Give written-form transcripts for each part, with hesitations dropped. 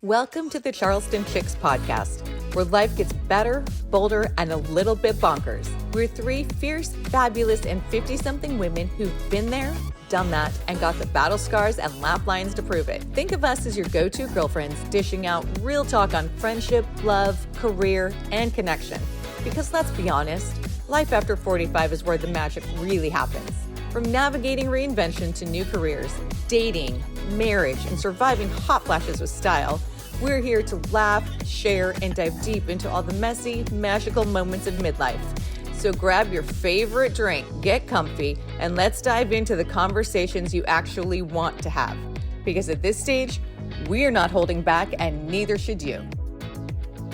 Welcome to the Charleston Chicks podcast, where life gets better, bolder, and a little bit bonkers. We're three fierce, fabulous, and 50-something women who've been there, done that, and got the battle scars and laugh lines to prove it. Think of us as your go-to girlfriends, dishing out real talk on friendship, love, career, and connection. Because let's be honest, life after 45 is where the magic really happens. From navigating reinvention to new careers, dating, marriage, and surviving hot flashes with style, we're here to laugh, share, and dive deep into all the messy, magical moments of midlife. So grab your favorite drink, get comfy, and let's dive into the conversations you actually want to have. Because at this stage, we're not holding back, and neither should you.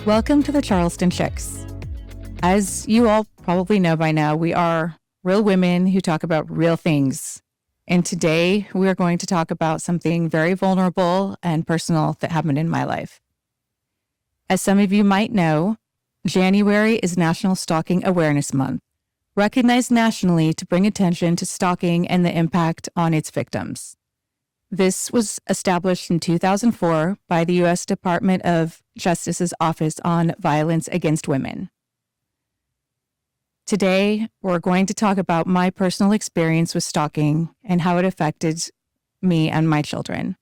Welcome to the Charleston Chicks. As you all probably know by now, we are real women who talk about real things. And today we are going to talk about something very vulnerable and personal that happened in my life. As some of you might know, January is National Stalking Awareness Month, recognized nationally to bring attention to stalking and the impact on its victims. This was established in 2004 by the U.S. Department of Justice's Office on Violence Against Women. Today, we're going to talk about my personal experience with stalking and how it affected me and my children.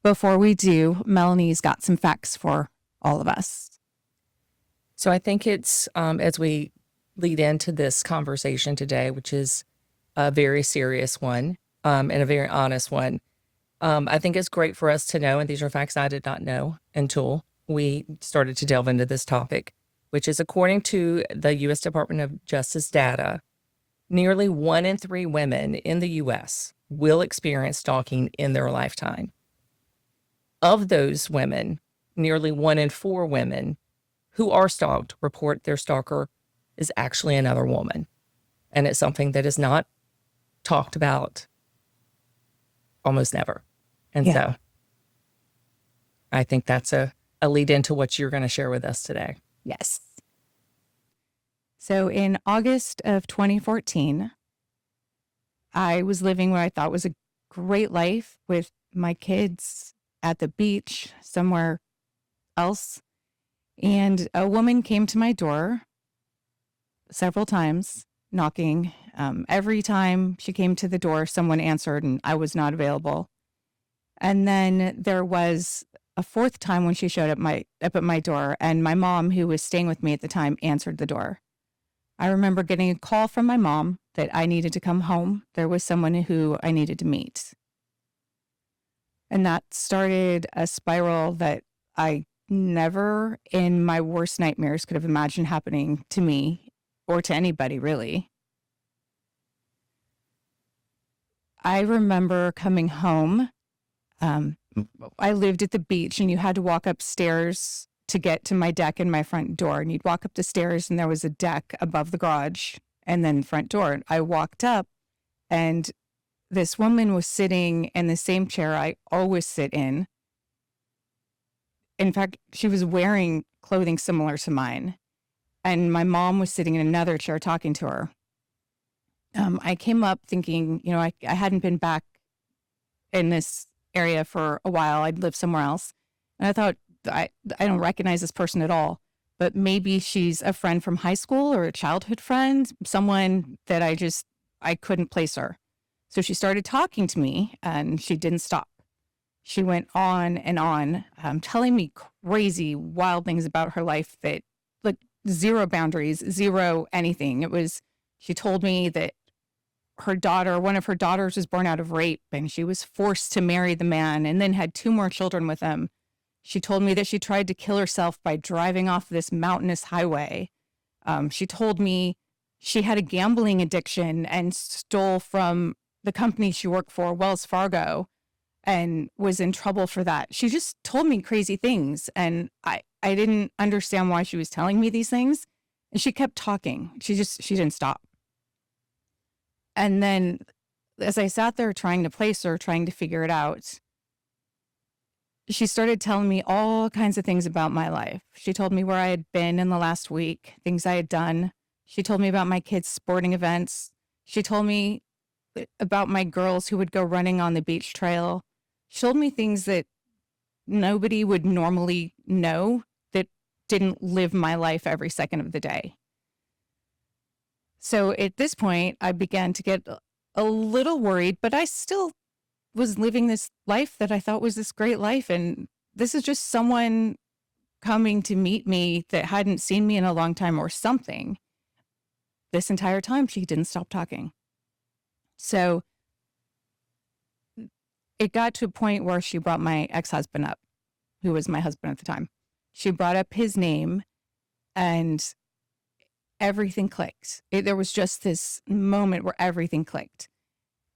Before we do, Melanie's got some facts for all of us. So I think it's, as we lead into this conversation today, which is a very serious one and a very honest one, I think it's great for us to know, and these are facts I did not know until we started to delve into this topic, which is according to the U.S. Department of Justice data, nearly 1 in 3 women in the U.S. will experience stalking in their lifetime. Of those women, nearly 1 in 4 women who are stalked report their stalker is actually another woman. And it's something that is not talked about almost never. And so I think that's a lead into what you're going to share with us today. Yes. So in August of 2014, I was living what I thought was a great life with my kids at the beach somewhere else. And a woman came to my door several times, knocking. Every time she came to the door, someone answered and I was not available. And then there was a 4th time when she showed up at my door, and my mom, who was staying with me at the time, answered the door. I remember getting a call from my mom that I needed to come home. There was someone who I needed to meet. And that started a spiral that I never in my worst nightmares could have imagined happening to me or to anybody, really. I remember coming home. I lived at the beach, and you had to walk upstairs to get to my deck and my front door. And you'd walk up the stairs, and there was a deck above the garage and then front door. I walked up, and this woman was sitting in the same chair I always sit in. In fact, she was wearing clothing similar to mine. And my mom was sitting in another chair talking to her. I came up thinking, I hadn't been back in this area for a while. I'd lived somewhere else. And I thought, I don't recognize this person at all, but maybe she's a friend from high school or a childhood friend, someone that I couldn't place her. So she started talking to me, and she didn't stop. She went on and on, telling me crazy, wild things about her life that, like, zero boundaries, zero anything. She told me that one of her daughters was born out of rape, and she was forced to marry the man and then had 2 more children with him. She told me that she tried to kill herself by driving off this mountainous highway. She told me she had a gambling addiction and stole from the company she worked for, Wells Fargo, and was in trouble for that. She just told me crazy things, and I didn't understand why she was telling me these things. And she kept talking. She didn't stop. And then as I sat there trying to place her, trying to figure it out, she started telling me all kinds of things about my life. She told me where I had been in the last week, things I had done. She told me about my kids' sporting events. She told me about my girls who would go running on the beach trail. She told me things that nobody would normally know that didn't live my life every second of the day. So at this point, I began to get a little worried, but I still was living this life that I thought was this great life. And this is just someone coming to meet me that hadn't seen me in a long time or something. This entire time, she didn't stop talking. So it got to a point where she brought my ex-husband up, who was my husband at the time. She brought up his name and everything clicked. There was just this moment where everything clicked.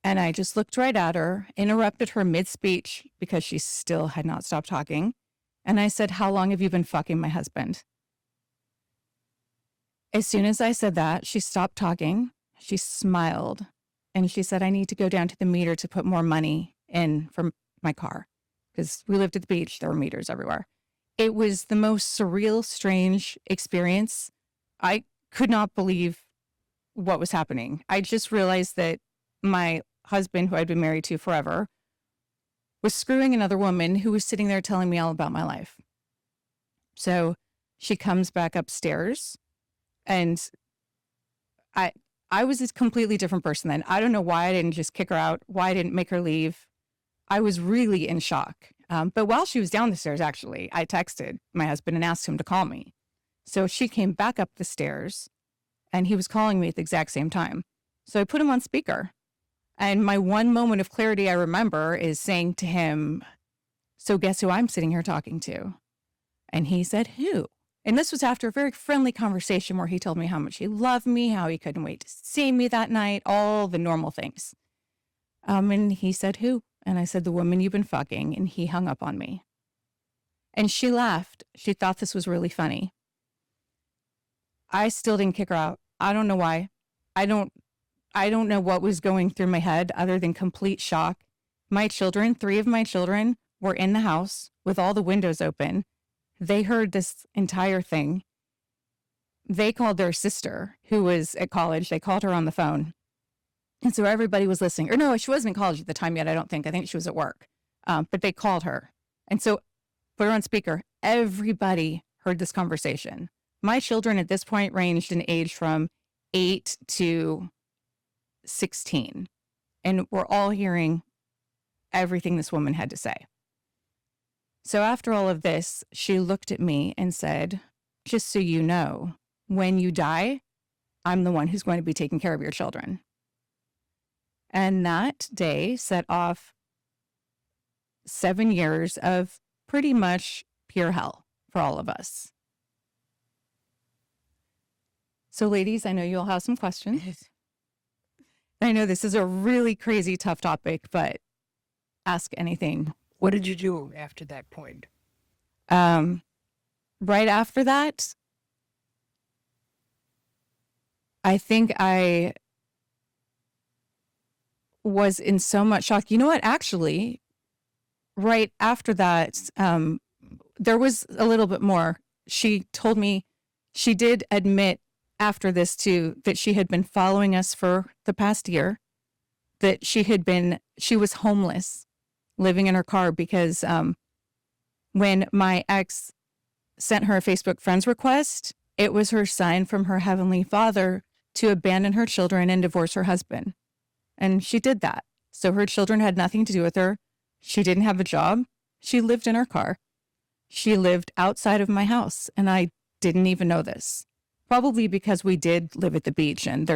And I just looked right at her, interrupted her mid-speech because she still had not stopped talking. And I said, "How long have you been fucking my husband?" As soon as I said that, she stopped talking. She smiled and she said, "I need to go down to the meter to put more money in from my car," because we lived at the beach. There were meters everywhere. It was the most surreal, strange experience. I could not believe what was happening. I just realized that my husband, who I'd been married to forever, was screwing another woman who was sitting there telling me all about my life. So she comes back upstairs, and I was this completely different person then. I don't know why I didn't just kick her out, why I didn't make her leave. I was really in shock. But while she was down the stairs, actually, I texted my husband and asked him to call me. So she came back up the stairs, and he was calling me at the exact same time. So I put him on speaker. And my one moment of clarity I remember is saying to him, "So guess who I'm sitting here talking to?" And he said, "Who?" And this was after a very friendly conversation where he told me how much he loved me, how he couldn't wait to see me that night, all the normal things. And he said, "Who?" And I said, "The woman you've been fucking." And he hung up on me. And she laughed. She thought this was really funny. I still didn't kick her out. I don't know why. I don't know what was going through my head other than complete shock. My children, 3 of my children, were in the house with all the windows open. They heard this entire thing. They called their sister, who was at college. They called her on the phone. And so everybody was listening. Or no, she wasn't in college at the time yet, I don't think. I think she was at work. But they called her. And so put her on speaker. Everybody heard this conversation. My children at this point ranged in age from 8 to 16. And we're all hearing everything this woman had to say. So after all of this, she looked at me and said, "Just so you know, when you die, I'm the one who's going to be taking care of your children." And that day set off 7 years of pretty much pure hell for all of us. So ladies, I know you'll have some questions. I know this is a really crazy, tough topic, but ask anything. What did you do after that point? Right after that, I think I was in so much shock. You know what? Actually, right after that, there was a little bit more. She told me, she did admit after this too, that she had been following us for the past year, that she was homeless, living in her car because when my ex sent her a Facebook friends request, it was her sign from her heavenly father to abandon her children and divorce her husband. And she did that. So her children had nothing to do with her. She didn't have a job. She lived in her car. She lived outside of my house, and I didn't even know this. Probably because we did live at the beach, and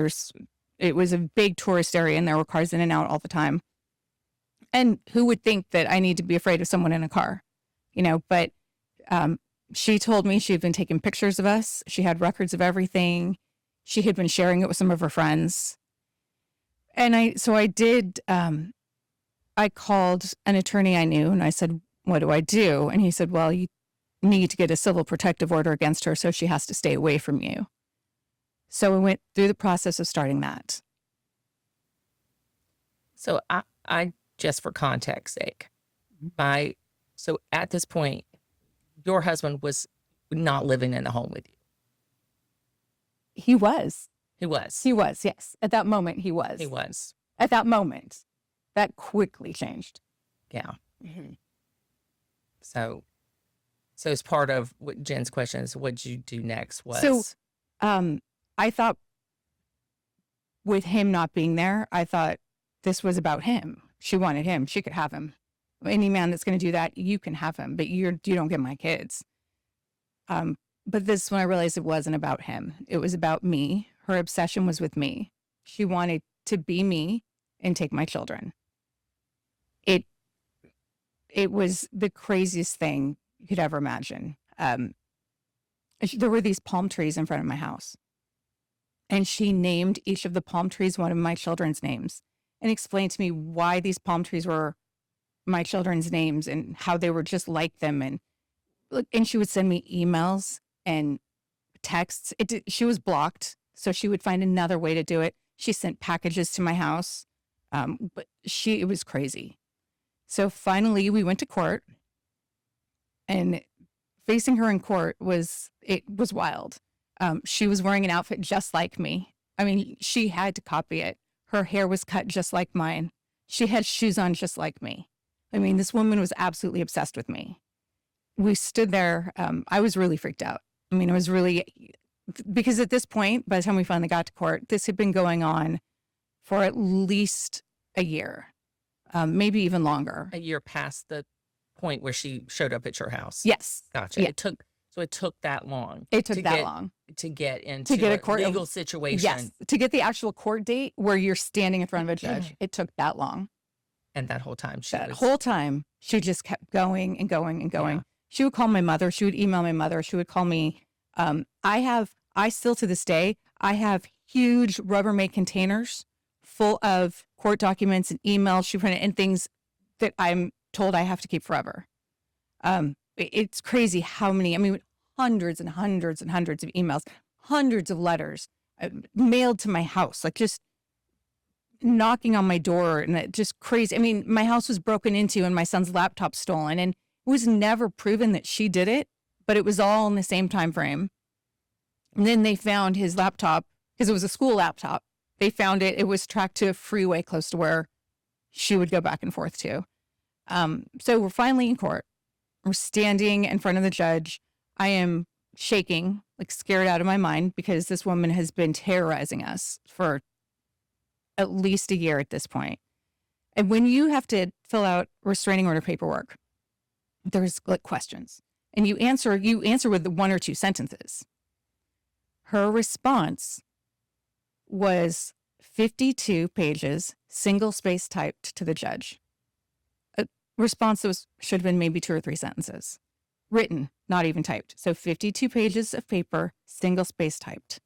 it was a big tourist area, and there were cars in and out all the time. And who would think that I need to be afraid of someone in a car, but she told me she had been taking pictures of us. She had records of everything. She had been sharing it with some of her friends. And I called an attorney I knew, and I said, "What do I do?" And he said, "Well, you need to get a civil protective order against her, so she has to stay away from you." So we went through the process of starting that. So I just for context sake, so at this point, your husband was not living in the home with you. He was. He was. He was, yes. At that moment, he was. He was. At that moment, that quickly changed. Yeah. Mm-hmm. So as part of what Jen's question is, what did you do next was. So I thought with him not being there, I thought this was about him. She wanted him. She could have him. Any man that's going to do that, you can have him, but you don't get my kids. But this is when I realized it wasn't about him. It was about me. Her obsession was with me. She wanted to be me and take my children. It was the craziest thing you could ever imagine. There were these palm trees in front of my house, and she named each of the palm trees one of my children's names and explained to me why these palm trees were my children's names and how they were just like them. And she would send me emails and texts. She was blocked, so she would find another way to do it. She sent packages to my house, but it was crazy. So finally, we went to court, and facing her in court was wild. She was wearing an outfit just like me. I mean, she had to copy it. Her hair was cut just like mine. She had shoes on just like me. I mean, this woman was absolutely obsessed with me. We stood there. I was really freaked out. I mean, it was really, because at this point, by the time we finally got to court, this had been going on for at least a year, maybe even longer. A year past the point where she showed up at your house. Yes. Gotcha. Yeah. It took that long. It took that long to get into a court legal situation. Yes. To get the actual court date where you're standing in front of a judge. It took that long. And that whole time she just kept going and going and going. Yeah. She would call my mother. She would email my mother. She would call me. I still to this day, I have huge Rubbermaid containers full of court documents and emails she printed and things that I'm told I have to keep forever. It's crazy how many, I mean, hundreds and hundreds and hundreds of emails, hundreds of letters mailed to my house, like just knocking on my door, and it just crazy. I mean, my house was broken into and my son's laptop stolen, and it was never proven that she did it, but it was all in the same time frame. And then they found his laptop, because it was a school laptop. They found it. It was tracked to a freeway close to where she would go back and forth to. So we're finally in court. We're standing in front of the judge. I am shaking, like scared out of my mind, because this woman has been terrorizing us for at least a year at this point. And when you have to fill out restraining order paperwork, there's like questions, and you answer with one or two sentences. Her response was 52 pages, single space typed to the judge. A response that should have been maybe 2 or 3 sentences. Written, not even typed. So 52 pages of paper, single space typed.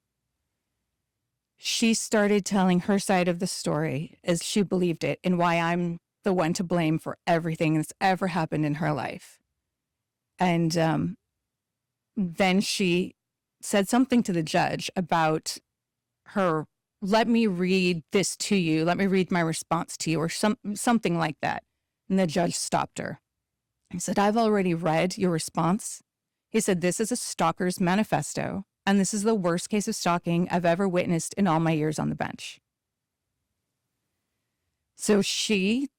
She started telling her side of the story as she believed it, and why I'm the one to blame for everything that's ever happened in her life. And then she said something to the judge about her, let me read this to you, let me read my response to you, or something like that. And the judge stopped her. He said, I've already read your response. He said, this is a stalker's manifesto, and this is the worst case of stalking I've ever witnessed in all my years on the bench. So she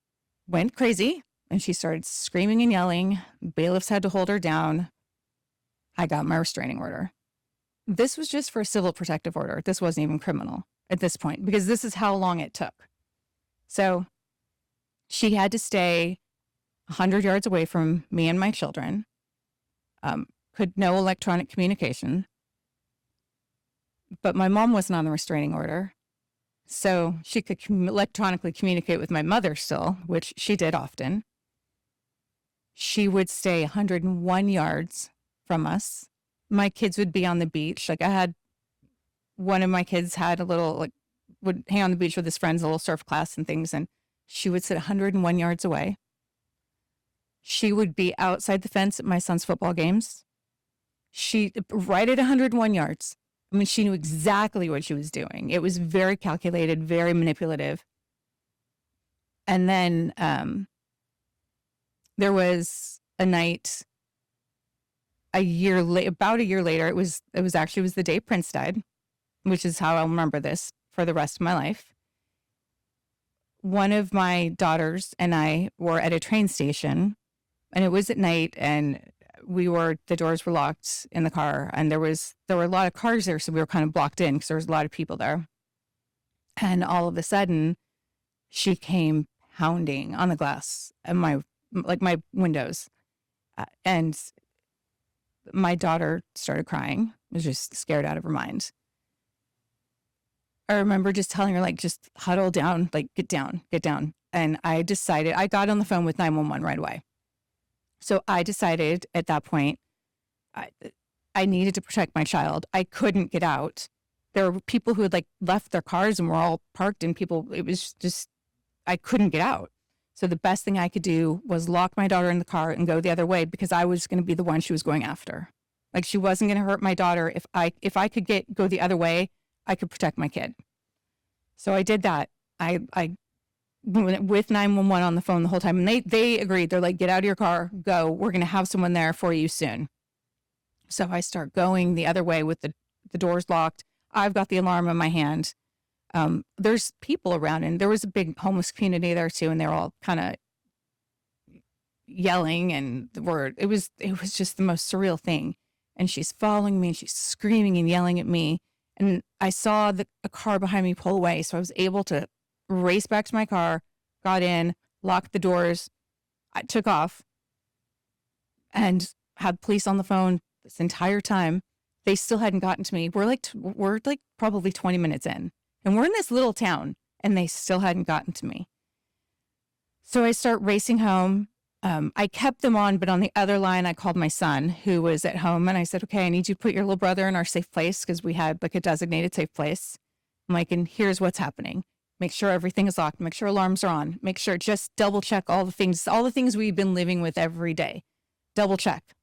went crazy, and she started screaming and yelling. Bailiffs had to hold her down. I got my restraining order. This was just for a civil protective order. This wasn't even criminal at this point, because this is how long it took. So she had to stay 100 yards away from me and my children, no electronic communication. But my mom wasn't on the restraining order, so she could electronically communicate with my mother still, which she did often. She would stay 101 yards from us. My kids would be on the beach. Like, one of my kids had would hang on the beach with his friends, a little surf class and things, and she would sit 101 yards away. She would be outside the fence at my son's football games. Right at 101 yards. I mean, she knew exactly what she was doing. It was very calculated, very manipulative. And then there was a night about a year later, it was the day Prince died, which is how I'll remember this for the rest of my life. One of my daughters and I were at a train station, And it was at night, and the doors were locked in the car, and there were a lot of cars there. So we were kind of blocked in because there was a lot of people there. And all of a sudden she came pounding on the glass and my windows. And my daughter started crying, was just scared out of her mind. I remember just telling her, like, just huddle down, like, get down. And I got on the phone with 911 right away. So I decided at that point, I needed to protect my child. I couldn't get out. There were people who had like left their cars and were all parked, and it was just, I couldn't get out. So the best thing I could do was lock my daughter in the car and go the other way, because I was going to be the one she was going after. Like, she wasn't going to hurt my daughter. If I could go the other way, I could protect my kid. So I did that. I went with 911 on the phone the whole time, and they agreed. They're like, get out of your car, go. We're going to have someone there for you soon. So I start going the other way with the doors locked. I've got the alarm in my hand. There's people around, and there was a big homeless community there too, and they're all kind of yelling, and it was just the most surreal thing. And she's following me, and she's screaming and yelling at me. And I saw a car behind me pull away, so I was able to race back to my car, got in, locked the doors. I took off and had police on the phone this entire time. They still hadn't gotten to me. We're like probably 20 minutes in, and we're in this little town, and they still hadn't gotten to me. So I start racing home. I kept them on, but on the other line, I called my son, who was at home, and I said, okay, I need you to put your little brother in our safe place, because we had like a designated safe place. I'm like, and here's what's happening. Make sure everything is locked. Make sure alarms are on. Make sure, just double check all the things we've been living with every day. Double check.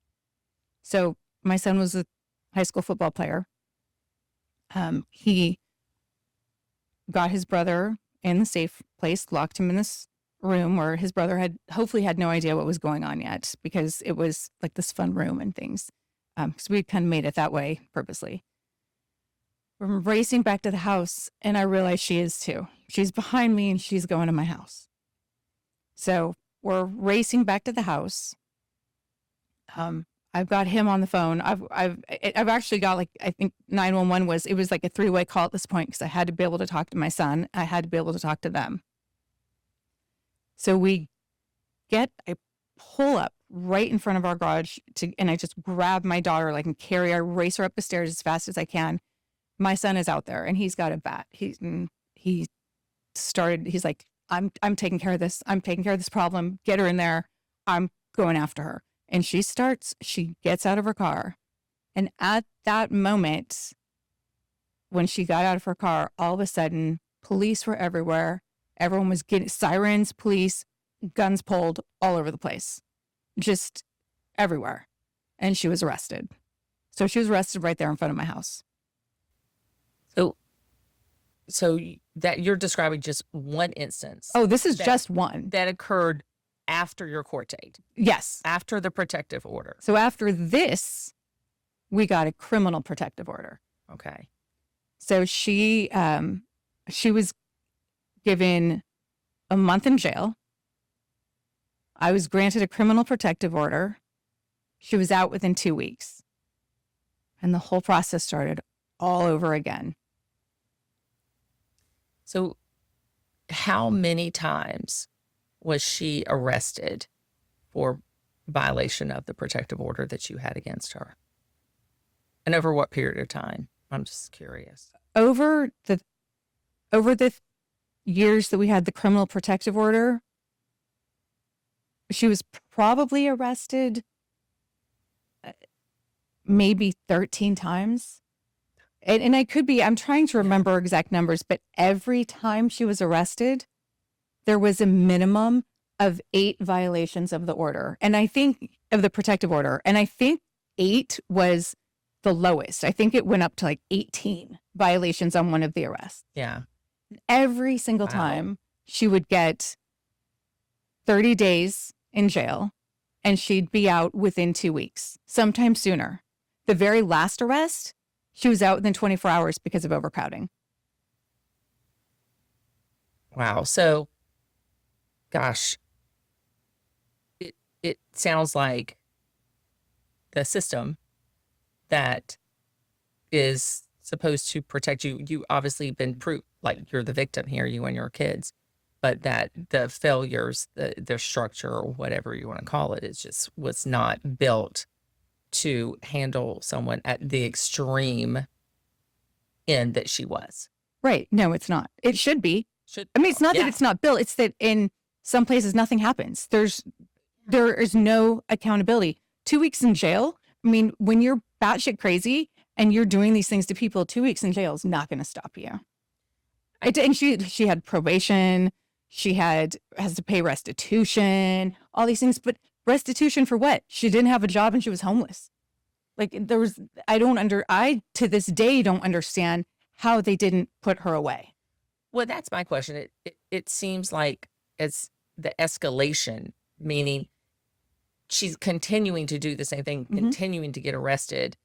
So my son was a high school football player. He got his brother in the safe place, locked him in this room where his brother hopefully had no idea what was going on yet, because it was like this fun room and things. Because we kind of made it that way purposely. We're racing back to the house, and I realize she is too. She's behind me, and she's going to my house. So we're racing back to the house. I've got him on the phone. I've actually got, like, I think 911 was like a 3-way call at this point, because I had to be able to talk to my son. I had to be able to talk to them. So I pull up right in front of our garage and I just grab my daughter, like, and I race her up the stairs as fast as I can. My son is out there, and he's got a bat. He's like, I'm taking care of this. I'm taking care of this problem. Get her in there. I'm going after her. And she gets out of her car. And at that moment, when she got out of her car, all of a sudden, police were everywhere. Everyone was getting sirens, police, guns pulled all over the place, just everywhere. And she was arrested. So she was arrested right there in front of my house. So that you're describing just one instance. Oh, this is just one. That occurred after your court date. Yes. After the protective order. So after this, we got a criminal protective order. Okay. So she was given a month in jail. I was granted a criminal protective order. She was out within 2 weeks. And the whole process started all over again. So how many times was she arrested for violation of the protective order that you had against her? And over what period of time? I'm just curious. Over the years that we had the criminal protective order, she was probably arrested maybe 13 times. And I'm trying to remember exact numbers, but every time she was arrested, there was a minimum of 8 violations of the order. And I think of the protective order. And I think 8 was the lowest. I think it went up to like 18 violations on one of the arrests. Yeah. Every single time she would get 30 days in jail, and she'd be out within 2 weeks, sometimes sooner. The very last arrest, she was out within 24 hours because of overcrowding. Wow. So, gosh, sounds like the system that is supposed to protect you. You obviously been proved like you're the victim here, you and your kids, but that the failures, the structure or whatever you want to call it, was not built to handle someone at the extreme end that she was. Right. No, it's not. It should be. Should I mean, it's not yeah. that it's not built. It's that in some places nothing happens. There is no accountability. 2 weeks in jail. I mean, when you're batshit crazy and you're doing these things to people, 2 weeks in jail is not going to stop you. And she had probation. She has to pay restitution, all these things. But restitution for what? She didn't have a job and she was homeless. Like I to this day don't understand how they didn't put her away. Well, that's my question. It seems like it's the escalation, meaning she's continuing to do the same thing, continuing to get arrested,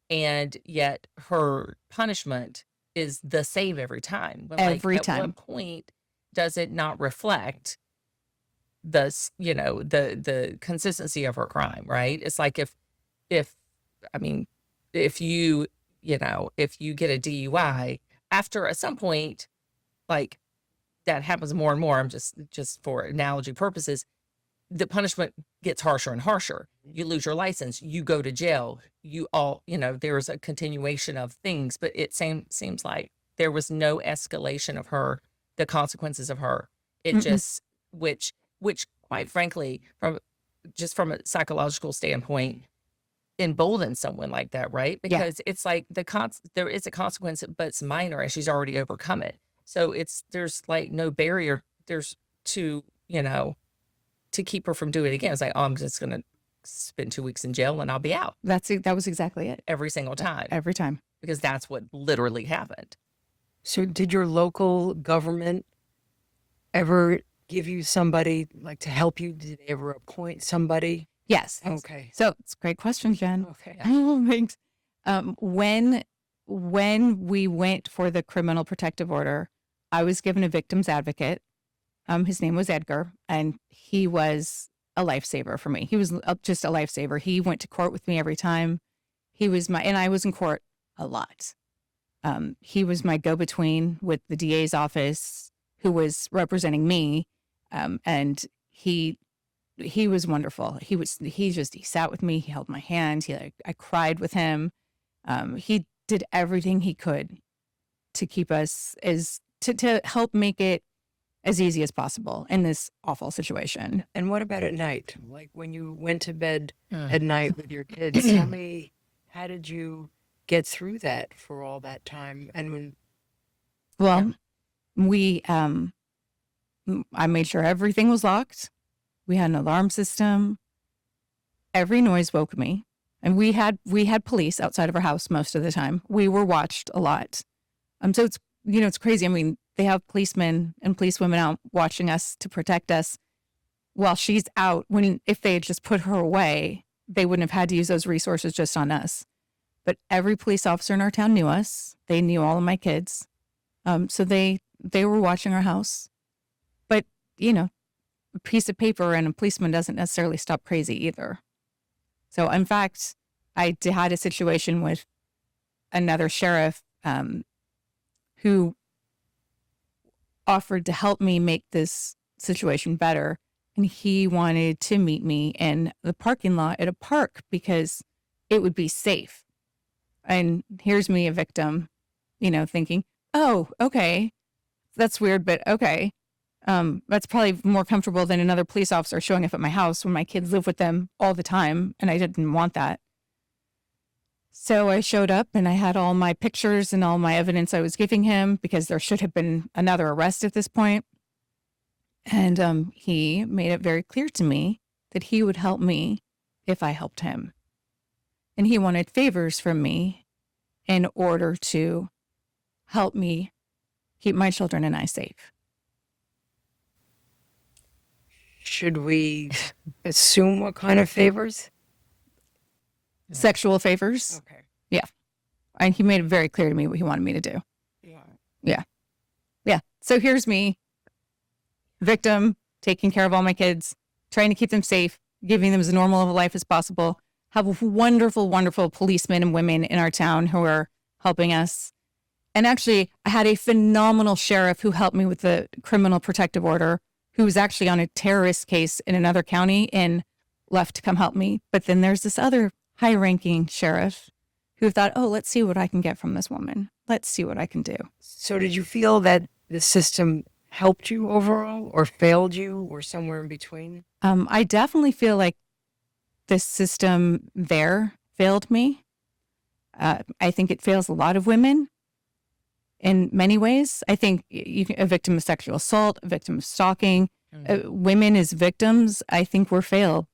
and yet her punishment is the same every time. But Every time. At what point does it not reflect the consistency of her crime, right? It's like if you get a DUI, after at some point, like that happens more and more. I'm just for analogy purposes, the punishment gets harsher and harsher. You lose your license, you go to jail, there's a continuation of things, but it seems like there was no escalation of the consequences of her. It just, which quite frankly, from a psychological standpoint, embolden someone like that, right? Because it's like there is a consequence, but it's minor and she's already overcome it. So there's like no barrier to keep her from doing it again. It's like, oh, I'm just going to spend 2 weeks in jail and I'll be out. That was exactly it. Every single time. Every time. Because that's what literally happened. So did your local government ever give you somebody like to help you? Did they ever appoint somebody? Yes. Okay. So it's a great question, Jen. Okay. Thanks. When we went for the criminal protective order, I was given a victim's advocate. His name was Edgar, and he was a lifesaver for me. He was just a lifesaver. He went to court with me every time. And I was in court a lot. He was my go-between with the DA's office, who was representing me. And he was wonderful. He sat with me. He held my hand. I cried with him. He did everything he could to keep us to help make it as easy as possible in this awful situation. And what about at night? Like when you went to bed at night with your kids, how did you get through that for all that time? And I made sure everything was locked. We had an alarm system. Every noise woke me. And we had police outside of our house most of the time. We were watched a lot. So it's crazy. I mean, they have policemen and policewomen out watching us to protect us while she's out. If they had just put her away, they wouldn't have had to use those resources just on us. But every police officer in our town knew us. They knew all of my kids. So they were watching our house. But, a piece of paper and a policeman doesn't necessarily stop crazy either. So, in fact, I had a situation with another sheriff who offered to help me make this situation better. And he wanted to meet me in the parking lot at a park because it would be safe. And here's me, a victim, thinking, oh, okay, that's weird, but okay. That's probably more comfortable than another police officer showing up at my house when my kids live with them all the time. And I didn't want that. So I showed up and I had all my pictures and all my evidence I was giving him because there should have been another arrest at this point. And he made it very clear to me that he would help me if I helped him. And he wanted favors from me in order to help me keep my children and I safe. Should we assume what kind of favors? Sexual favors. Okay. Yeah. And he made it very clear to me what he wanted me to do. Yeah. So here's me, victim, taking care of all my kids, trying to keep them safe, giving them as normal of a life as possible. Have wonderful, wonderful policemen and women in our town who are helping us. And actually, I had a phenomenal sheriff who helped me with the criminal protective order, who was actually on a terrorist case in another county and left to come help me. But then there's this other high-ranking sheriff who thought, oh, let's see what I can get from this woman. Let's see what I can do. So did you feel that the system helped you overall or failed you or somewhere in between? I definitely feel like the system there failed me. I think it fails a lot of women in many ways. I think a victim of sexual assault, a victim of stalking, women as victims, I think we're failed.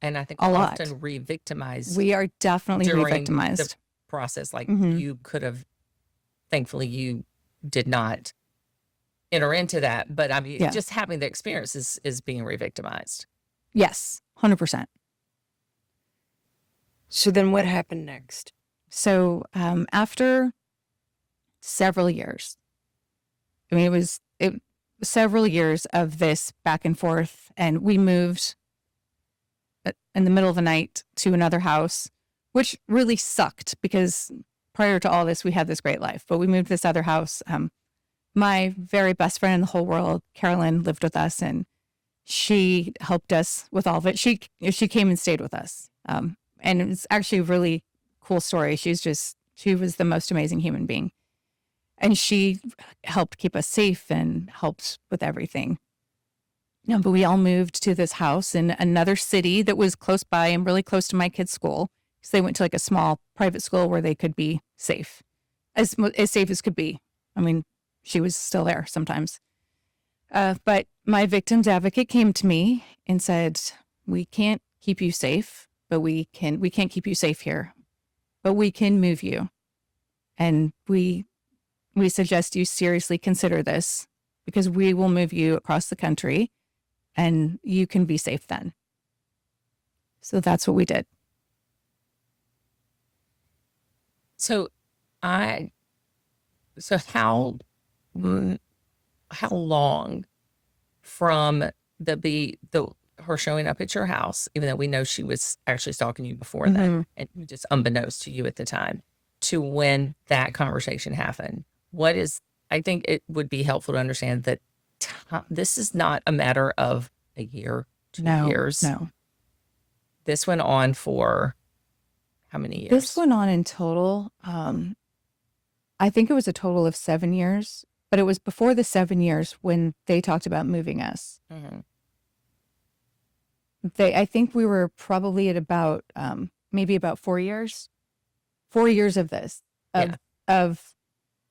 And I think a lot. often re-victimized. We are definitely during re-victimized. the process. Like Mhm. you could have, thankfully you did not enter into that. But I mean, Yeah. just having the experience is being re-victimized. Yes, 100%. So then what happened next? So after several years, I mean, it was several years of this back and forth, and we moved in the middle of the night to another house, which really sucked because prior to all this, we had this great life, but we moved to this other house. My very best friend in the whole world, Carolyn, lived with us, and she helped us with all of it. She came and stayed with us. And it was actually a really cool story. She was the most amazing human being. And she helped keep us safe and helped with everything. But we all moved to this house in another city that was close by and really close to my kids' school. So they went to like a small private school where they could be safe, as safe as could be. I mean, she was still there sometimes. But my victim's advocate came to me and said, we can't keep you safe, but we can't keep you safe here, but we can move you. And we suggest you seriously consider this because we will move you across the country and you can be safe then. So that's what we did. So how long from her showing up at your house, even though we know she was actually stalking you before that, and just unbeknownst to you at the time, to when that conversation happened? I think it would be helpful to understand that this is not a matter of a year, 2 years. No. This went on for how many years? This went on in total. I think it was a total of 7 years, but it was before the 7 years when they talked about moving us. Mm-hmm. I think we were probably at about maybe about 4 years. 4 years of this. Of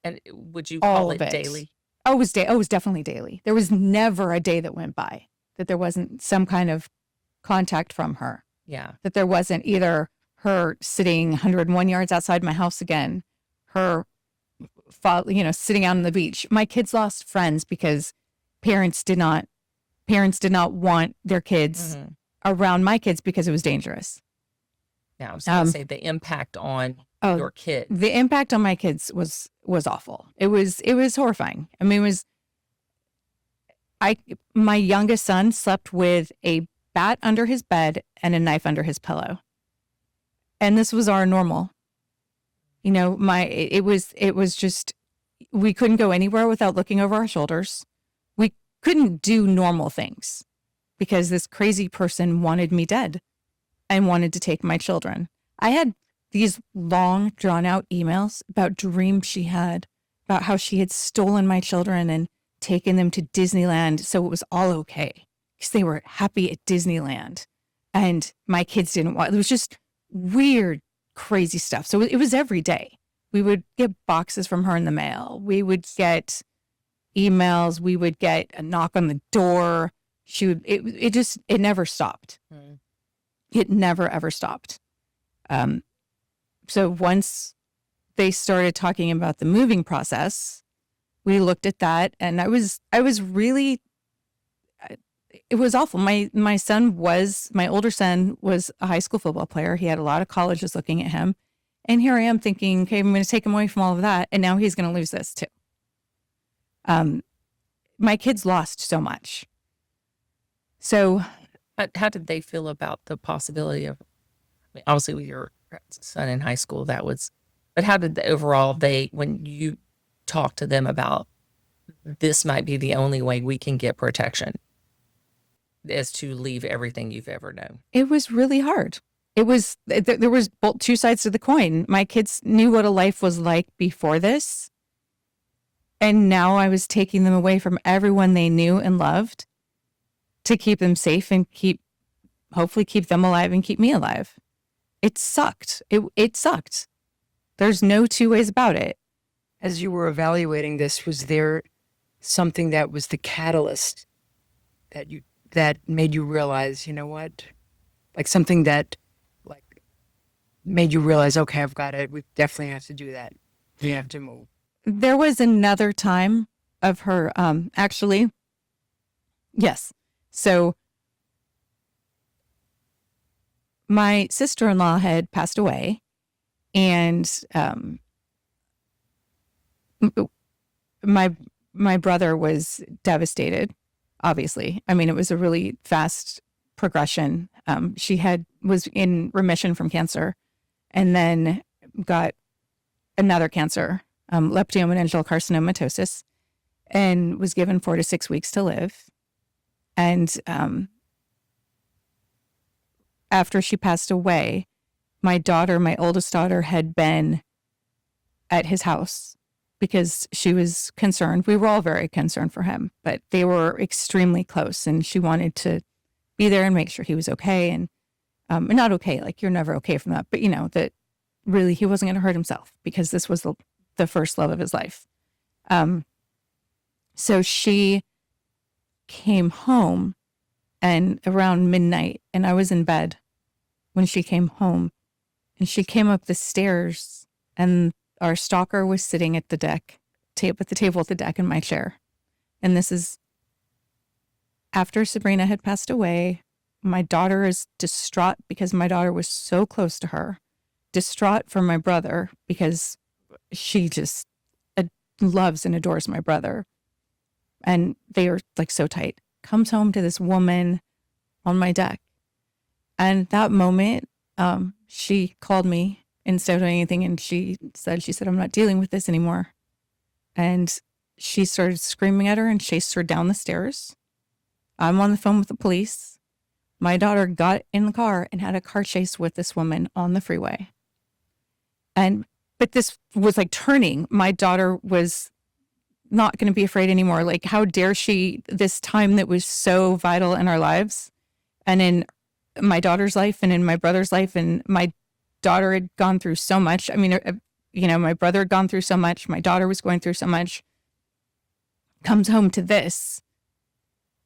And would you all call of it it. daily? Oh, it was definitely daily. There was never a day that went by that there wasn't some kind of contact from her. Yeah. That there wasn't either her sitting 101 yards outside my house again, her sitting out on the beach. My kids lost friends because parents did not want their kids around my kids because it was dangerous. Yeah, I was going to say the impact on your kid. The impact on my kids was awful. It was horrifying. I mean, my youngest son slept with a bat under his bed and a knife under his pillow. And this was our normal. It was just, we couldn't go anywhere without looking over our shoulders. We couldn't do normal things because this crazy person wanted me dead and wanted to take my children. I had these long, drawn-out emails about dreams she had, about how she had stolen my children and taken them to Disneyland so it was all okay because they were happy at Disneyland. And my kids didn't want, it was just weird, crazy stuff. So it was every day. We would get boxes from her in the mail. We would get emails. We would get a knock on the door. It never stopped. It never, ever stopped. So once they started talking about the moving process, we looked at that and I was really, it was awful. My older son was a high school football player. He had a lot of colleges looking at him. And here I am thinking, okay, I'm going to take him away from all of that. And now he's going to lose this too. My kids lost so much. So How did they feel about the possibility of, I mean, obviously with your son in high school, but how did the overall when you talk to them about this might be the only way we can get protection, is to leave everything you've ever known? It was really hard. There was both two sides to the coin. My kids knew what a life was like before this. And now I was taking them away from everyone they knew and loved to keep them safe and hopefully keep them alive and keep me alive. It sucked. It sucked. There's no two ways about it. As you were evaluating this, was there something that was the catalyst that made you realize, you know what? Like something that like made you realize, okay, we definitely have to do that. We have to move. There was another time of her, actually. Yes. So my sister-in-law had passed away, and my brother was devastated, obviously. I mean, it was a really fast progression. She was in remission from cancer and then got another cancer, leptomeningeal carcinomatosis, and was given 4 to 6 weeks to live. And after she passed away, my oldest daughter, had been at his house because she was concerned. We were all very concerned for him, but they were extremely close, and she wanted to be there and make sure he was okay. And not okay, like you're never okay from that, but that really he wasn't going to hurt himself because this was the first love of his life. So she came home, and around midnight, and I was in bed when she came home, and she came up the stairs, and our stalker was sitting at the table at the deck in my chair. And this is after Sabrina had passed away. My daughter is distraught because my daughter was so close to her, distraught for my brother because she just loves and adores my brother. And they are like so tight. Comes home to this woman on my deck. And that moment, she called me instead of doing anything, and she said, I'm not dealing with this anymore. And she started screaming at her and chased her down the stairs. I'm on the phone with the police. My daughter got in the car and had a car chase with this woman on the freeway. But this was like turning. My daughter was not going to be afraid anymore. Like, how dare she, this time that was so vital in our lives and in my daughter's life and in my brother's life. And my daughter had gone through so much. I mean, my brother had gone through so much. My daughter was going through so much. Comes home to this.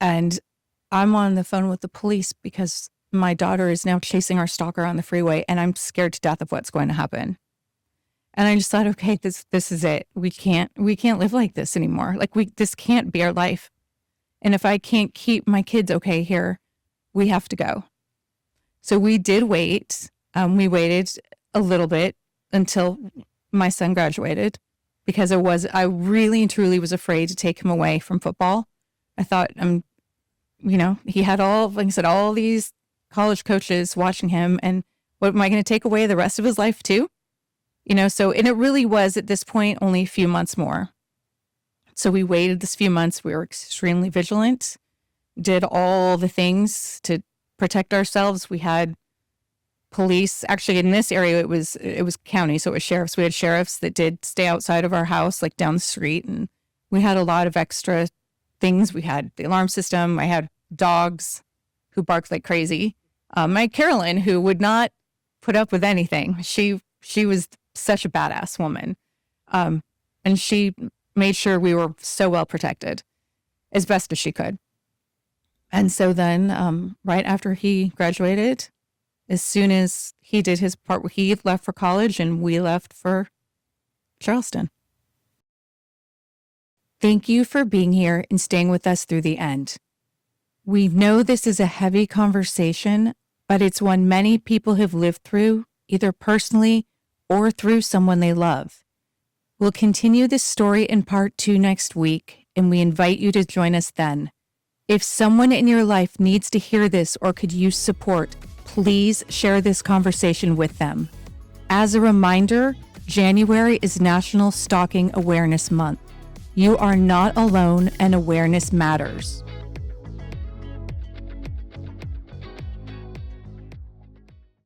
And I'm on the phone with the police because my daughter is now chasing our stalker on the freeway, and I'm scared to death of what's going to happen. And I just thought, okay, this is it. We can't live like this anymore. Like this can't be our life. And if I can't keep my kids okay here, we have to go. So we did wait. We waited a little bit until my son graduated because I really and truly was afraid to take him away from football. I thought, he had all these college coaches watching him, and what am I going to take away the rest of his life too? And it really was at this point only a few months more. So we waited this few months. We were extremely vigilant, did all the things to protect ourselves. We had police. Actually, in this area, it was county, so it was sheriffs. We had sheriffs that did stay outside of our house, like down the street, and we had a lot of extra things. We had the alarm system. I had dogs who barked like crazy. My Carolyn, who would not put up with anything. She was such a badass woman. And she made sure we were so well protected as best as she could. And so then, right after he graduated, as soon as he did his part, he left for college and we left for Charleston. Thank you for being here and staying with us through the end. We know this is a heavy conversation, but it's one many people have lived through, either personally or through someone they love. We'll continue this story in part 2 next week, and we invite you to join us then. If someone in your life needs to hear this or could use support, please share this conversation with them. As a reminder, January is National Stalking Awareness Month. You are not alone, and awareness matters.